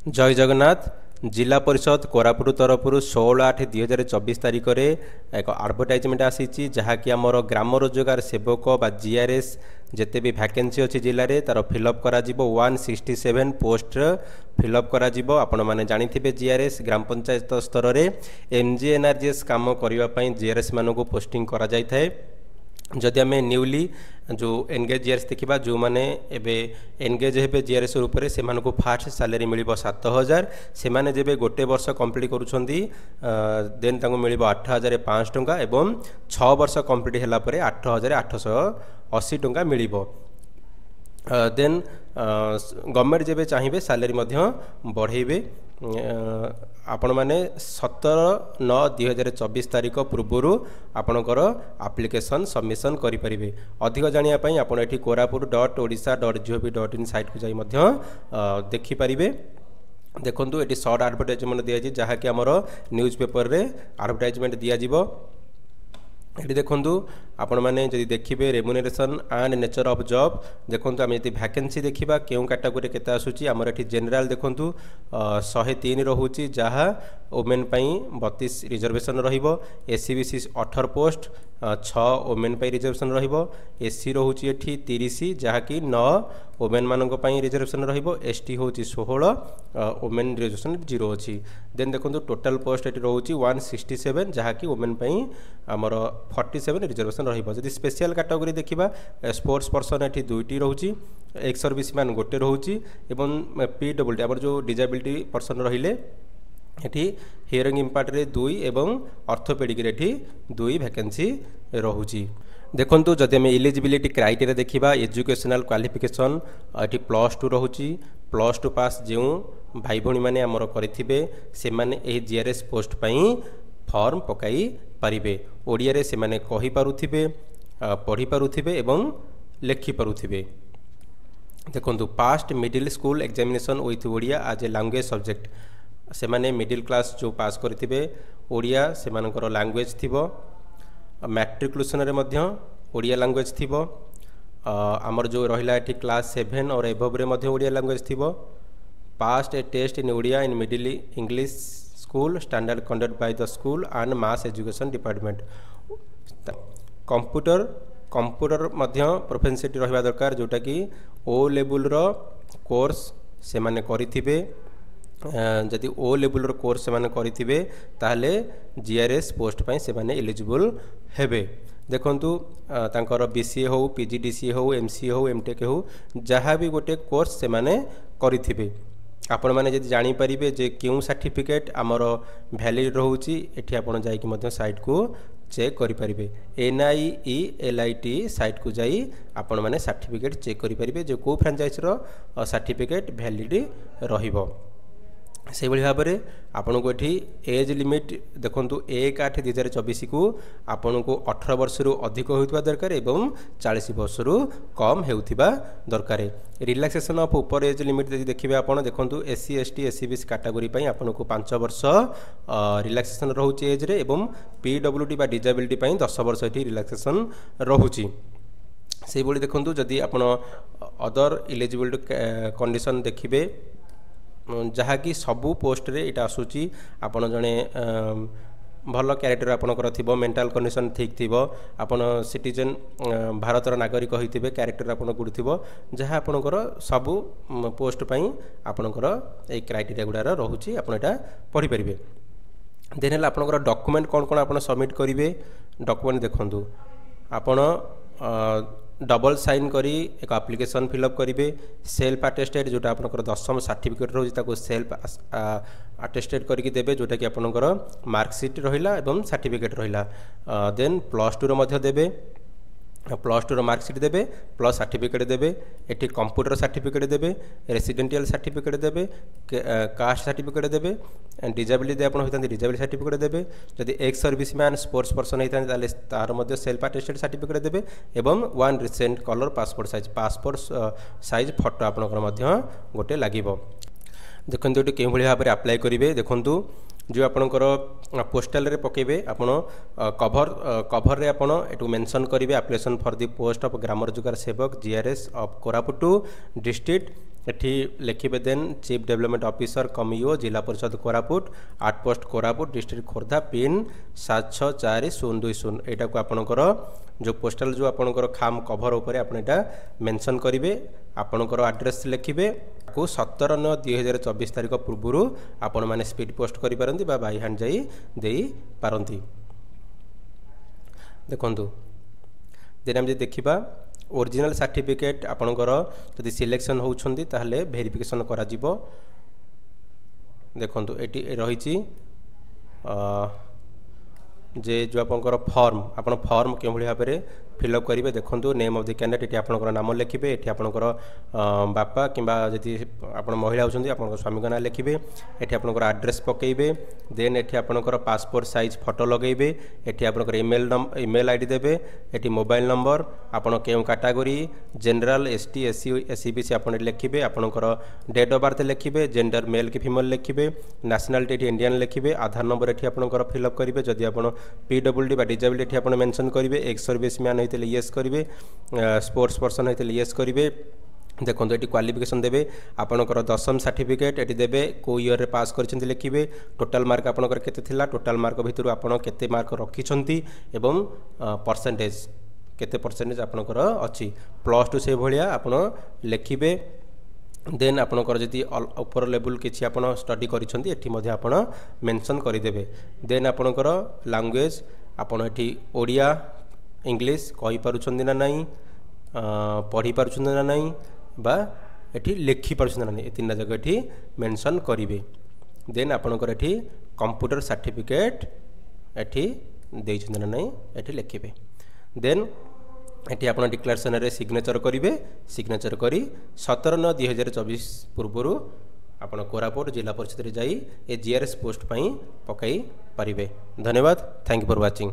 जय जगन्नाथ। जिला परिषद कोरापुट तरफ 16/8/2024 तारिख में एक आडभटाइजमेंट आसी जहाँकि आमर ग्राम रोजगार सेवक बा जीआरएस जिते भी वैकेंसी अच्छी जिले में तार फिलअप कर 167 पोस्ट फिलअप कर आपण मैंने जानी जीआरएस ग्राम पंचायत स्तर में एमजीएनआरजीएस काम करने जीआरएस मानक पोस्टिंग करा जाय थाए। जदि आम न्यूली जो एनगेज जीआरएस देखा जो मैंने एनगेज हे जीआरएस रूप से फास्ट सैलरी मिल 7,000 से जब गोटे वर्ष कंप्लीट करुँच देन मिल 8,500 टंका एवं 6 वर्ष कंप्लीट है 8,880 टंका मिल देन गवर्नमेंट जब चाहिए सैलरी बढ़ेबे आपण मैंने 17/9/2024 तारिख पूर्व आपणकर एप्लिकेशन सबमिशन करें। अधिक जानापी आप korapuट.odisha.gov.in साइट को जाई देखिपारे। देखो ये सर्ट आडभटाइजमेंट दिया जहाँकि आमर न्यूज पेपर रे आडभटाइजमेंट दिज्व। ये देखूँ आपण मैंने जब देखिए remuneration and nature of job देखो आम यदि वैकेंसी देखा क्यों कैटेगोरी केते आसूची आमर एठी जनरल देखूँ 103 रोचे जहाँ वोमेन 32 रिजर्वेशन रहिबो। एससीबीसी 18 पोस्ट 6 वोमेन रिजर्वेशन रहिबो। एससी रोचे एठी 30 जहाँकि 9 वोमेन मानक रिजर्वेशन रहिबो। एसटी होची 16 वोमेन रिजर्वेशन 0 अच्छी। देन देखो टोटल पोस्ट ये रोचे 167 जहाँकि वोमेन आमर 47 रिजर्वेशन रहिबो। जदि स्पेशल कैटेगोरी देखा स्पोर्ट्स पर्सन ये 2टी रोचे एक्स सर्विस मैन गोटे रोचे एवं पीडब्ल्यूडी आमर जो डिजेबिलिटी पर्सन रहिले एठी हियरिंग इम्पार्ट रे 2 एवं ऑर्थोपेडिक रे एठी 2 वैकेंसी रोची। देखंतु जदि आम एलिजिबिलिटी क्राइटेरिया देखा एजुकेशनल क्वालिफिकेशन ये +2 रोची। +2 पास जो भाई भौणी मैंने आमर करेंगे से माने जीआरएस पोस्ट फॉर्म पकाई पारिबे। ओडिया रे से माने कहि पारुथिबे पढ़ी पारुथिबे एवं लेखि पारुथिबे। देखंतु past middle school examination with Odia as a language subject से माने मिडिल क्लास जो पास करथिबे ओडिया से मानकर लैंग्वेज थिबो। मैट्रिकुलेशन रे मध्य ओडिया लैंग्वेज थिबो। आमर जो रहिला एठी क्लास 7 और एबव रे मध्य ओडिया लैंग्वेज थिबो। Passed a test in Odia in middle English school standard conduct by the school and mass education department. Computer मध्य प्रोफेसिलिटी रहिबा दरकार जोटा कि ओ लेवल रो कोर्स से माने करिथिबे। जदि ओ लेवल रो कोर्स से माने करिथिबे ताहले जीआरएस पोस्ट पई से माने एलिजिबल हेबे। देखंतु तांकर बीसीए हो पीजीडीसीए हो एमसीए हो एमटेक हो जहाँ भी गोटे कोर्स से माने करिथिबे आपण माने जदि जानि परिबे जे क्यों सर्टिफिकेट आमर वैलिड रहउची एठी आपण जाई कि मध्य साइट को चेक करि परिबे। NIELIT साइट को जाई आपण माने सर्टिफिकेट चेक करि परिबे जो को फ्रांचाइज रो सर्टिफिकेट वैलिड रहिबो। से भाव में आपन को एठी एज लिमिट देखो 1/8/2024 को आपन को 18 वर्ष रु अधिक होता दरकार एवं 40 वर्ष रु कम होता दरकार। रिलैक्सेशन ऑफ ऊपर एज लिमिट देखिए आप देखो SC ST SCBC कैटेगोरी आपन को 5 वर्ष रिलैक्सेशन रोचे एज रे एवं PWD बा डिजेबिलिटी 10 वर्ष ये रिलैक्सेशन रोचे। से भाई देखो जदि आप अदर इलिजिबिलिटी कंडीशन देखिए जहाँकि सबू पोस्ट रे इटा आसूची आपण जड़े भल क्यारेक्टर आपणकर थी मेंटल कंडीशन ठीक थी आपन सिटीजन भारतर नागरिक होते क्यारेक्टर आप गुड थी जहाँ आपणकर सबू पोस्ट पाई आपणकर ए क्राइटेरिया गुड़ा रोचे आप पढ़ी पारे। देन है आपणकर डॉक्यूमेंट कौन कौन आप सबमिट करेंगे। डॉक्यूमेंट देखूँ आपण डबल साइन करी एक एप्लिकेशन फिलअप करेंगे। सेल्फ अटेस्टेड जोटा आपनकर 10th सर्टिफिकेट रोचे सेल्फ अटेस्टेड करके देबे जोटा कि आपनकर मार्कशीट रहिला एवं सर्टिफिकेट रहिला। देन +2 रो मध्य देबे +2 रो मार्कशीट देबे प्लस सर्टिफिकेट देबे। एटी कंप्यूटर सर्टिफिकेट देबे रेसिडेंटियल सर्टिफिकेट देबे कास्ट सर्टिफिकेट देबे डिजेबिलिटी आप डिजेबिलिटी सर्टिफिकेट देबे। जदि ex service man sports person होता तार मध्य सेल्फ अटेस्टेड सर्टिफिकेट देबे एवं 1 recent colour passport size photo आपनकर गोटे लागिबो। देखते ये क्यों भाव में अप्लाई करेंगे। देखूँ जो आपणकर पोस्टाल रे पकेबे आपण कभर रे आपण एटू मेंशन करेंगे application for the post of Gram Rozgar Sevak GRS of Koraput district एठी लिखिबे देन चीफ डेवलपमेंट ऑफिसर कमियो Zilla Parishad Koraput 8 post Koraput district Khordha pin 764020 एटा को आपनकर जो पोस्टल जो आपनकर खाम कवर ऊपर आपन एटा मेंशन करिवे आपनकर एड्रेस लिखिबे को 17/9/2024 तारिख पूर्व आपण माने स्पीड पोस्ट करि पारंती बा बाय हैंड जाई देई पारंती। देखंतु देन हम जे देखिबा ओरिजिनल सर्टिफिकेट आपनकर जदि सिलेक्शन होउछंती ताहले वेरिफिकेशन करा जिवो। देखंतु एटी रहिछि जे जो आपनकर फॉर्म आपन फॉर्म के भली भाबरे फिलअप करिवे। देखंतु name of the candidate eighty आपनकर नाम लिखिबे एटी आपनकर बापा किबा जदि आपन महिला होउछंती आपनकर स्वामी का नाम लिखिबे एटी आपनकर एड्रेस पकेइबे देन एटी आपनकर पासपोर्ट साइज फोटो लगेइबे एटी आपनकर ईमेल आईडी देबे एटी मोबाइल नंबर आपन केउ category general ST SC SCBC आपन लिखिबे आपनकर डेट ऑफ बर्थ लिखिबे जेंडर मेल कि फीमेल लिखिबे नेशनलिटी एटी इंडियन लिखिबे आधार नंबर एटी आपनकर फिलअप करिवे जदि आपन पीडब्ल्यूडी बा डिसेबिलिटी आपन मेंशन करिवे एक्स सर्विस मैन होइतले यस करिवे स्पोर्ट्स पर्सन होइतले यस करिवे। देखो ये क्वालिफिकेशन देवे आपनकर दशम सर्टिफिकेट ये देवे को ईयर रे पास कर लिखिए टोटाल मार्क आपनकर केते थिला टोटाल मार्क भितर आपन केते मार्क रखिछंती एवं परसेंटेज केते परसेंटेज आपनकर अछि +2 से भलिया आपन लिखिबे। देन आपनकर जदि ऊपर लेवल किछि आपन स्टडी करिछंती एठी मध्ये आपन मेंशन करि देबे। देन आपनकर लैंग्वेज आपन एठी ओडिया इंग्लिश कहि पारुछंती ना नाही पढ़ी पारुछंती ना नाही बा एठी लिखि पारुछंती ना नाही ए तीनटा जगह एठी मेंशन करिवे। देन आपनकर एठी कंप्यूटर सर्टिफिकेट एठी देइछंती ना नाही एठी लिखिबे। देन एठी आपन डिक्लेरेशन रे सिग्नेचर करिवे सिग्नेचर करी 17/9/2024 पूर्व आपन कोरापुट जिला परिषद रे जाई ए जीआरएस पोस्ट पई पकाई पारिबे। धन्यवाद। Thank you for watching.